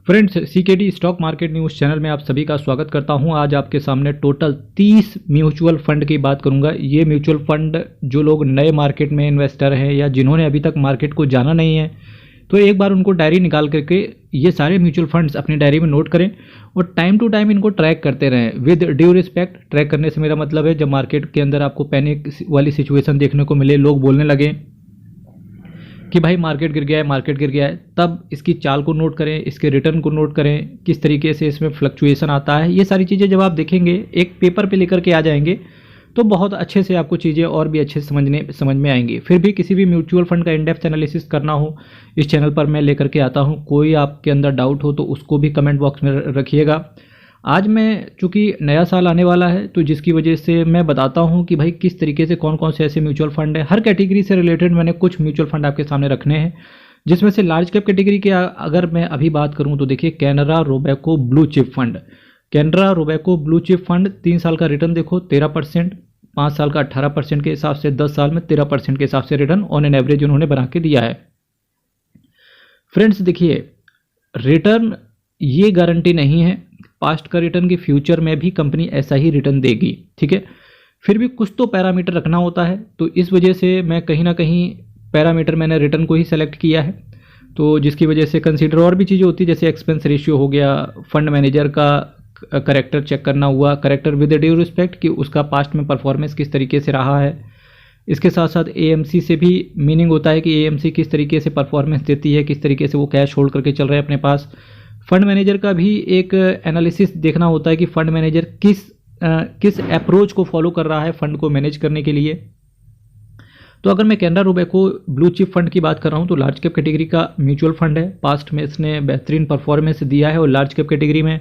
Friends, CKD stock market news channel में आप सभी का स्वागत करता हूं। आज आपके सामने टोटल 30 म्यूचुअल फंड की बात करूंगा। ये म्यूचुअल फंड जो लोग नए मार्केट में इन्वेस्टर हैं या जिन्होंने अभी तक मार्केट को जाना नहीं है, तो एक बार उनको डायरी निकाल करके ये सारे म्यूचुअल फंड्स अपनी डायरी में नोट करें और टाइम टू टाइम इनको ट्रैक करते रहें विद ड्यू रिस्पेक्ट। ट्रैक करने से मेरा मतलब है जब मार्केट के अंदर आपको पैनिक वाली सिचुएशन देखने को मिले, लोग बोलने लगे कि भाई मार्केट गिर गया है, मार्केट गिर गया है, तब इसकी चाल को नोट करें, इसके रिटर्न को नोट करें, किस तरीके से इसमें फ्लक्चुएशन आता है। ये सारी चीज़ें जब आप देखेंगे, एक पेपर पे लेकर के आ जाएंगे, तो बहुत अच्छे से आपको चीज़ें और भी अच्छे से समझ में आएंगी। फिर भी किसी भी म्यूचुअल फंड का इन डेप्थ एनालिसिस करना हो, इस चैनल पर मैं लेकर के आता हूँ। कोई आपके अंदर डाउट हो तो उसको भी कमेंट बॉक्स में रखिएगा। आज मैं चूँकि नया साल आने वाला है, तो जिसकी वजह से मैं बताता हूं कि भाई किस तरीके से कौन कौन से ऐसे म्यूचुअल फंड है। हर कैटेगरी से रिलेटेड मैंने कुछ म्यूचुअल फंड आपके सामने रखने हैं, जिसमें से लार्ज कैप कैटेगरी के अगर मैं अभी बात करूं तो देखिए, Canara Robeco blue chip fund. Canara Robeco blue chip fund 3 साल का रिटर्न देखो 13%, 5 साल का 18% के हिसाब से, 10 साल में 13% के हिसाब से रिटर्न ऑन एन एवरेज उन्होंने बना के दिया है। फ्रेंड्स देखिए, रिटर्न ये गारंटी नहीं है पास्ट का रिटर्न की, फ्यूचर में भी कंपनी ऐसा ही रिटर्न देगी, ठीक है। फिर भी कुछ तो पैरामीटर रखना होता है, तो इस वजह से मैं कहीं ना कहीं पैरामीटर मैंने रिटर्न को ही सेलेक्ट किया है। तो जिसकी वजह से कंसीडर और भी चीज़ें होती है, जैसे एक्सपेंस रेशियो हो गया, फंड मैनेजर का करेक्टर चेक करना हुआ, करेक्टर विद ड्यू रिस्पेक्ट कि उसका पास्ट में परफॉर्मेंस किस तरीके से रहा है। इसके साथ साथ एएमसी से भी मीनिंग होता है कि एएमसी किस तरीके से परफॉर्मेंस देती है, किस तरीके से वो कैश होल्ड करके चल रहे हैं अपने पास। फंड मैनेजर का भी एक एनालिसिस देखना होता है कि फंड मैनेजर किस अप्रोच को फॉलो कर रहा है फंड को मैनेज करने के लिए। तो अगर मैं Canara Robeco blue chip fund की बात कर रहा हूं, तो लार्ज कैप कैटेगरी का म्यूचुअल फंड है। पास्ट में इसने बेहतरीन परफॉर्मेंस दिया है और लार्ज कैप कैटेगरी में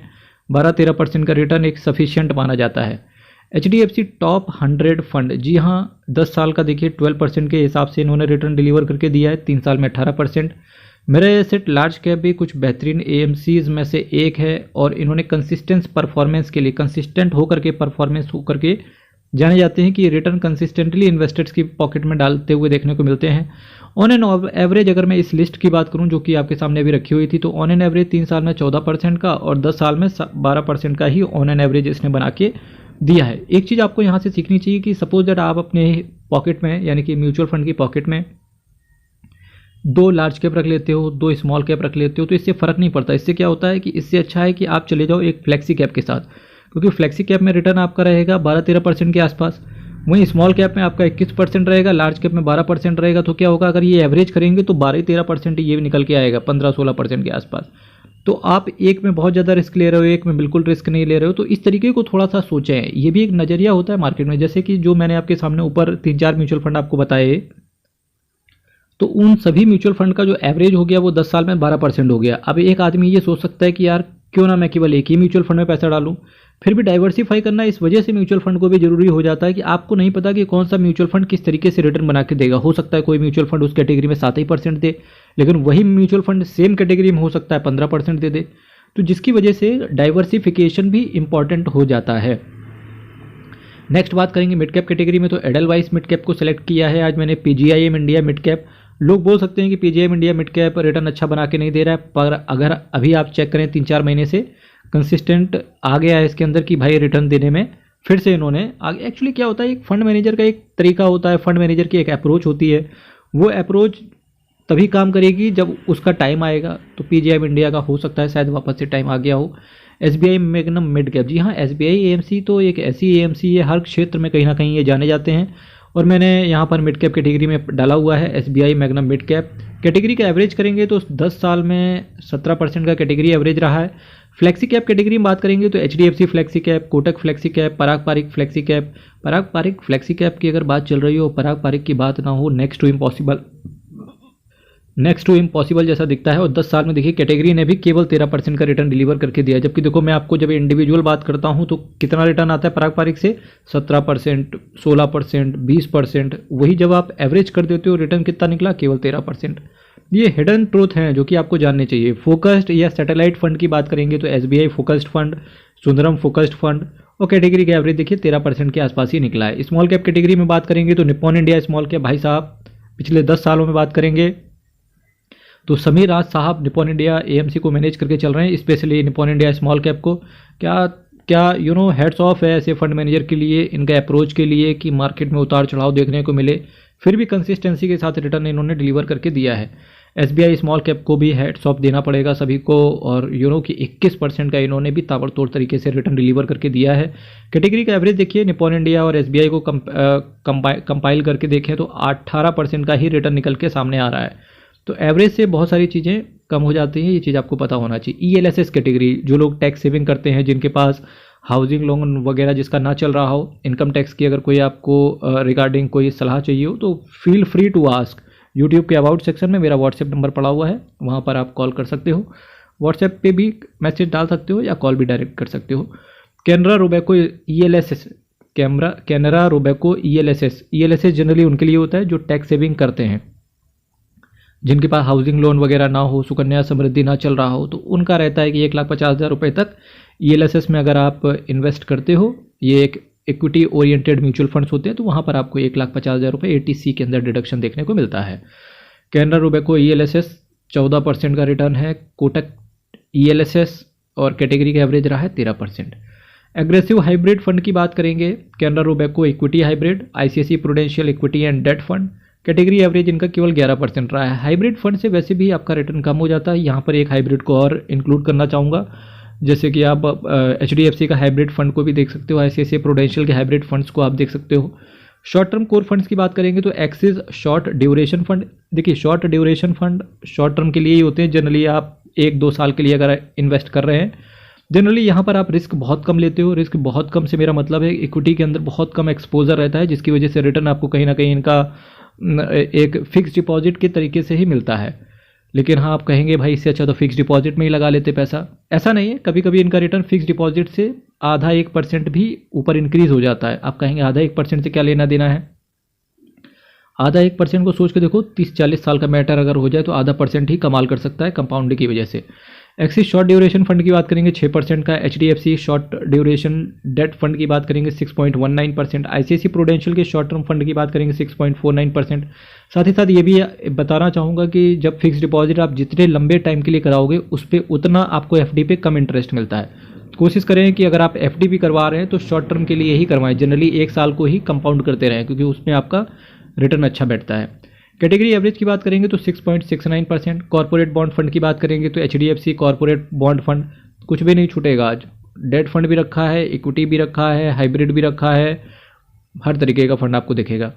12-13% का रिटर्न एक सफिशिएंट माना जाता है। HDFC टॉप 100 फंड, जी हाँ, 10 साल का देखिए 12% के हिसाब से इन्होंने रिटर्न डिलीवर करके दिया है, 3 साल में 18%। मेरा ये सेट लार्ज कैप भी कुछ बेहतरीन AMCs में से एक है और इन्होंने कंसिस्टेंट परफॉर्मेंस के लिए, कंसिस्टेंट होकर के परफॉर्मेंस होकर के जाने जाते हैं कि रिटर्न कंसिस्टेंटली इन्वेस्टर्स की पॉकेट में डालते हुए देखने को मिलते हैं। ऑन एन एवरेज अगर मैं इस लिस्ट की बात करूं जो कि आपके सामने अभी रखी हुई थी, तो ऑन एन एवरेज 3 साल में 14% का और 10 साल में 12% का ही ऑन एन एवरेज इसने बना के दिया है। एक चीज़ आपको यहाँ से सीखनी चाहिए कि सपोज दैट आप अपने पॉकेट में, यानी कि म्यूचुअल फंड की पॉकेट में 2 लार्ज कैप रख लेते हो, 2 स्मॉल कैप रख लेते हो, तो इससे फ़र्क नहीं पड़ता। इससे क्या होता है कि इससे अच्छा है कि आप चले जाओ एक फ्लेक्सी कैप के साथ, क्योंकि फ्लेक्सी कैप में रिटर्न आपका रहेगा 12-13% के आसपास, वहीं स्मॉल कैप में आपका 21% रहेगा, लार्ज कैप में 12% रहेगा। तो क्या होगा, अगर ये एवरेज करेंगे तो 12-13% ये भी निकल के आएगा, 15-16% के आसपास। तो आप एक में बहुत ज़्यादा रिस्क ले रहे हो, एक में बिल्कुल रिस्क नहीं ले रहे हो, तो इस तरीके को थोड़ा सा सोचें। ये भी एक नज़रिया होता है मार्केट में। जैसे कि जो मैंने आपके सामने ऊपर 3-4 म्यूचुअल फंड आपको बताए, तो उन सभी म्यूचुअल फंड का जो एवरेज हो गया वो 10 साल में 12% हो गया। अब एक आदमी ये सोच सकता है कि यार क्यों ना मैं केवल एक ही म्यूचुअल फंड में पैसा डालूं। फिर भी डाइवर्सिफाई करना इस वजह से म्यूचुअल फंड को भी जरूरी हो जाता है कि आपको नहीं पता कि कौन सा म्यूचुअल फंड किस तरीके से रिटर्न बना के देगा। हो सकता है कोई म्यूचुअल फंड उस कैटेगरी में 7% दे, लेकिन वही म्यूचुअल फंड सेम कैटेगरी में हो सकता है 15% दे दे। तो जिसकी वजह से डाइवर्सिफिकेशन भी इंपॉर्टेंट हो जाता है। नेक्स्ट बात करेंगे मिड कैप कैटेगरी में, तो एडलवाइस मिड कैप को सिलेक्ट किया है आज मैंने। PGIM इंडिया मिड कैप, लोग बोल सकते हैं कि PGIM India mid cap return अच्छा बना के नहीं दे रहा है, पर अगर अभी आप चेक करें 3-4 महीने से कंसिस्टेंट आ गया है इसके अंदर कि भाई रिटर्न देने में फिर से इन्होंने आगे। एक्चुअली क्या होता है, एक फंड मैनेजर का एक तरीका होता है, फंड मैनेजर की एक अप्रोच होती है, वो अप्रोच तभी काम करेगी जब उसका टाइम आएगा। तो PGIM इंडिया का हो सकता है शायद वापस से टाइम आ गया हो। SBI मैग्नम मिड कैप, जी हाँ, SBI AMC तो एक ऐसी AMC है, हर क्षेत्र में कहीं ना कहीं ये जाने जाते हैं, और मैंने यहाँ पर मिड कैप कैटेगरी में डाला हुआ है SBI magnum mid cap. Category का एवरेज करेंगे तो 10 साल में 17% का कैटेगरी एवरेज रहा है। फ्लेक्सी कैप कैटेगरी में बात करेंगे तो HDFC flexi cap, Kotak flexi cap, Parag Parikh flexi cap. Parag Parikh flexi cap की अगर बात चल रही हो, पराग पारिक की बात ना हो, नेक्स्ट टू इम्पॉसिबल जैसा दिखता है। और 10 साल में देखिए कैटेगरी ने भी केवल 13% का रिटर्न डिलीवर करके दिया है। जबकि देखो मैं आपको जब इंडिविजुअल बात करता हूं तो कितना रिटर्न आता है पराग पारिक से, 17%, 16%, 20%। वही जब आप एवरेज कर देते हो रिटर्न कितना निकला, केवल 13%। ये हिडन ट्रूथ हैं जो कि आपको जानने चाहिए। फोकस्ड या सैटेलाइट फंड की बात करेंगे तो SBI focused fund, Sundaram focused fund, और कैटेगरी का एवरेज देखिए 13% के आसपास ही निकला है। स्मॉल कैप कैटेगरी में बात करेंगे तो निप्पॉन इंडिया स्मॉल कैप, भाई साहब पिछले 10 सालों में बात करेंगे तो समीर राज साहब निपॉन इंडिया एएमसी को मैनेज करके चल रहे हैं, specially Nippon India small cap को। क्या क्या हेड्स ऑफ है ऐसे फंड मैनेजर के लिए, इनका अप्रोच के लिए कि मार्केट में उतार चढ़ाव देखने को मिले, फिर भी कंसिस्टेंसी के साथ रिटर्न इन्होंने डिलीवर करके दिया है। एसबीआई स्मॉल कैप को भी हेड्स ऑफ देना पड़ेगा सभी को, और कि 21% का इन्होंने भी ताबड़तोड़ तरीके से रिटर्न डिलीवर करके दिया है। कैटेगरी का एवरेज देखिए, निपॉन इंडिया और एसबीआई को कंपाइल करके देखें तो 18% का ही रिटर्न निकल के सामने आ रहा है। तो एवरेज से बहुत सारी चीज़ें कम हो जाती हैं, ये चीज़ आपको पता होना चाहिए। ईएलएसएस कैटेगरी, जो लोग टैक्स सेविंग करते हैं, जिनके पास हाउसिंग लोन वगैरह जिसका ना चल रहा हो, इनकम टैक्स की अगर कोई आपको रिगार्डिंग कोई सलाह चाहिए हो तो feel free to ask. YouTube के अबाउट सेक्शन में मेरा व्हाट्सएप नंबर पड़ा हुआ है, वहाँ पर आप कॉल कर सकते हो, व्हाट्सएप पे भी मैसेज डाल सकते हो या कॉल भी डायरेक्ट कर सकते हो। Canara Robeco ELSS, Canara Robeco ELSS generally उनके लिए होता है जो टैक्स सेविंग करते हैं, जिनके पास हाउसिंग लोन वगैरह ना हो, सुकन्या समृद्धि ना चल रहा हो, तो उनका रहता है कि 1,50,000 रुपये तक ईएलएसएस में अगर आप इन्वेस्ट करते हो, ये एक इक्विटी ओरिएंटेड म्यूचुअल फंड्स होते हैं, तो वहाँ पर आपको 1,50,000 रुपये एटीसी के अंदर डिडक्शन देखने को मिलता है। कैनरा रोबेको ईएलएसएस 14% का रिटर्न है। कोटक ईएलएसएस और कैटेगरी का एवरेज रहा है 13%। एग्रेसिव हाइब्रिड फंड की बात करेंगे, Canara Robeco equity hybrid, ICICI Prudential equity and debt fund, category average इनका केवल 11% रहा है। हाइब्रिड फंड से वैसे भी आपका रिटर्न कम हो जाता है, यहाँ पर एक हाइब्रिड को और इंक्लूड करना चाहूँगा, जैसे कि आप एचडीएफसी का हाइब्रिड फंड को भी देख सकते हो, आईसीआईसीआई प्रूडेंशियल के हाइब्रिड फंड्स को आप देख सकते हो। शॉर्ट टर्म कोर फंड्स की बात करेंगे तो एक्सिस शॉर्ट ड्यूरेशन फंड, देखिए short duration fund short term के लिए ही होते हैं, जनरली आप 1-2 साल के लिए अगर इन्वेस्ट कर रहे हैं, जनरली यहाँ पर आप रिस्क बहुत कम लेते हो। रिस्क बहुत कम से मेरा मतलब है इक्विटी के अंदर बहुत कम एक्सपोजर रहता है, जिसकी वजह से रिटर्न आपको कहीं ना कहीं इनका एक फिक्स डिपॉजिट के तरीके से ही मिलता है। लेकिन हाँ, आप कहेंगे भाई इससे अच्छा तो फिक्स डिपॉजिट में ही लगा लेते पैसा, ऐसा नहीं है। कभी कभी इनका रिटर्न फिक्स डिपॉजिट से आधा 1% भी ऊपर इंक्रीज हो जाता है। आप कहेंगे आधा 1% से क्या लेना देना है, आधा 1% को सोच के देखो, 30-40 साल का मैटर अगर हो जाए तो आधा % ही कमाल कर सकता है कंपाउंड की वजह से। एक्सिस शॉर्ट ड्यूरेशन फंड की बात करेंगे 6% का, HDFC short duration debt fund की बात करेंगे 6.19%, आईसीआईसी प्रूडेंशियल के शॉर्ट टर्म फंड की बात करेंगे 6.49%। साथ ही साथ ये भी बताना चाहूँगा कि जब फिक्स डिपॉजिट आप जितने लंबे टाइम के लिए कराओगे उस पर उतना आपको एफडी पे कम इंटरेस्ट मिलता है। कोशिश करें कि अगर आप एफडी भी करवा रहे हैं तो शॉर्ट टर्म के लिए ही करवाएं, जनरली 1 साल को ही कंपाउंड करते रहें, क्योंकि उसमें आपका रिटर्न अच्छा बैठता है। कैटेगरी एवरेज की बात करेंगे तो 6.69%। कॉर्पोरेट बॉन्ड फंड की बात करेंगे तो एचडीएफसी कॉर्पोरेट बॉन्ड फंड कुछ भी नहीं छूटेगा आज, डेट फंड भी रखा है, इक्विटी भी रखा है, हाइब्रिड भी रखा है, हर तरीके का फंड आपको दिखेगा।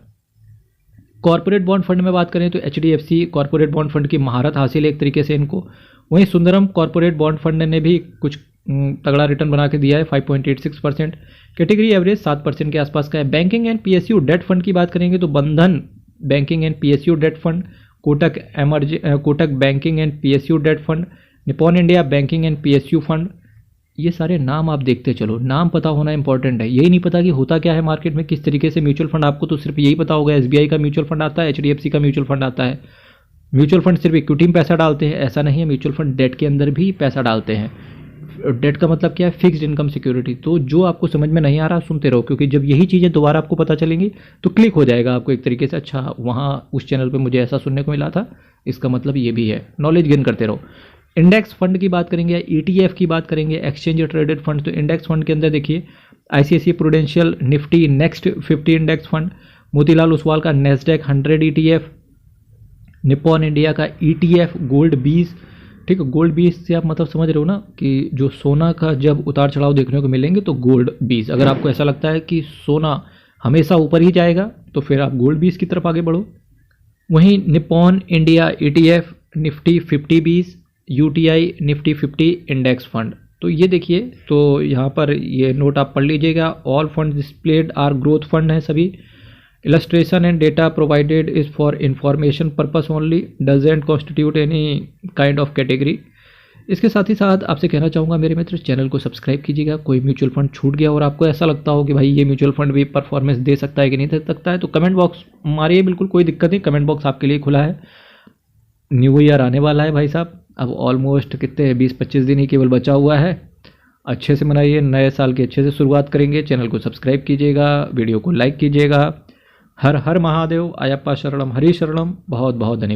कॉर्पोरेट बॉन्ड फंड में बात करें तो एचडीएफसी कॉर्पोरेट बॉन्ड फंड की महारत हासिल है एक तरीके से इनको, वहीं सुंदरम कॉर्पोरेट बॉन्ड फंड ने भी कुछ तगड़ा रिटर्न बना के दिया है 5.86%। कैटेगरी एवरेज 7% के आसपास का है। Banking and PSU debt fund की बात करेंगे तो Bandhan banking and PSU debt fund, Kotak banking and PSU debt fund, Nippon India banking and PSU fund, ये सारे नाम आप देखते चलो, नाम पता होना इंपॉर्टेंट है। यही नहीं पता कि होता क्या है मार्केट में, किस तरीके से म्यूचुअल फंड, आपको तो सिर्फ यही पता होगा एसबीआई का म्यूचुअल फंड आता है, एचडीएफसी का म्यूचुअल फंड आता है। म्यूचुअल फंड सिर्फ इक्विटी में पैसा डालते हैं ऐसा नहीं है, म्यूचुअल फंड डेट के अंदर भी पैसा डालते हैं। डेट का मतलब क्या है, फिक्स्ड इनकम सिक्योरिटी। तो जो आपको समझ में नहीं आ रहा सुनते रहो, क्योंकि जब यही चीज़ें दोबारा आपको पता चलेंगी तो क्लिक हो जाएगा आपको एक तरीके से, अच्छा वहाँ उस चैनल पे मुझे ऐसा सुनने को मिला था, इसका मतलब ये भी है। नॉलेज गेन करते रहो। इंडेक्स फंड की बात करेंगे या ईटीएफ की बात करेंगे, एक्सचेंज ट्रेडेड फंड, तो इंडेक्स फंड के अंदर देखिए ICICI prudential Nifty next 50 index fund, Motilal Oswal का नेस्डेक 100 ईटीएफ, निपॉन इंडिया का ईटीएफ गोल्ड 20। ठीक है, गोल्ड 20 से आप मतलब समझ रहे हो ना कि जो सोना का जब उतार चढ़ाव देखने को मिलेंगे तो गोल्ड 20। अगर आपको ऐसा लगता है कि सोना हमेशा ऊपर ही जाएगा तो फिर आप गोल्ड 20 की तरफ आगे बढ़ो। वहीं Nippon India ETF Nifty 50-20, UTI Nifty 50 index fund. तो ये देखिए, तो यहाँ पर ये नोट आप पढ़ लीजिएगा, all fund displayed are growth fund है सभी। Illustration and data provided is for information purpose only, doesn't constitute any kind of category। इसके साथ ही साथ आपसे कहना चाहूँगा मेरे मित्र, चैनल को सब्सक्राइब कीजिएगा। कोई म्यूचुअल फंड छूट गया और आपको ऐसा लगता हो कि भाई ये म्यूचुअल फंड भी परफॉर्मेंस दे सकता है कि नहीं दे सकता है, तो कमेंट बॉक्स मारिए, बिल्कुल कोई दिक्कत नहीं, कमेंट बॉक्स आपके लिए खुला है। न्यू ईयर आने वाला है भाई साहब, अब ऑलमोस्ट कितने 20-25 दिन ही केवल बचा हुआ है। अच्छे से मनाइए, नए साल की अच्छे से शुरुआत करेंगे। चैनल को सब्सक्राइब कीजिएगा, वीडियो को लाइक कीजिएगा। हर हर महादेव, अयप्पा शरणम, हरि शरणम। बहुत बहुत धन्यवाद।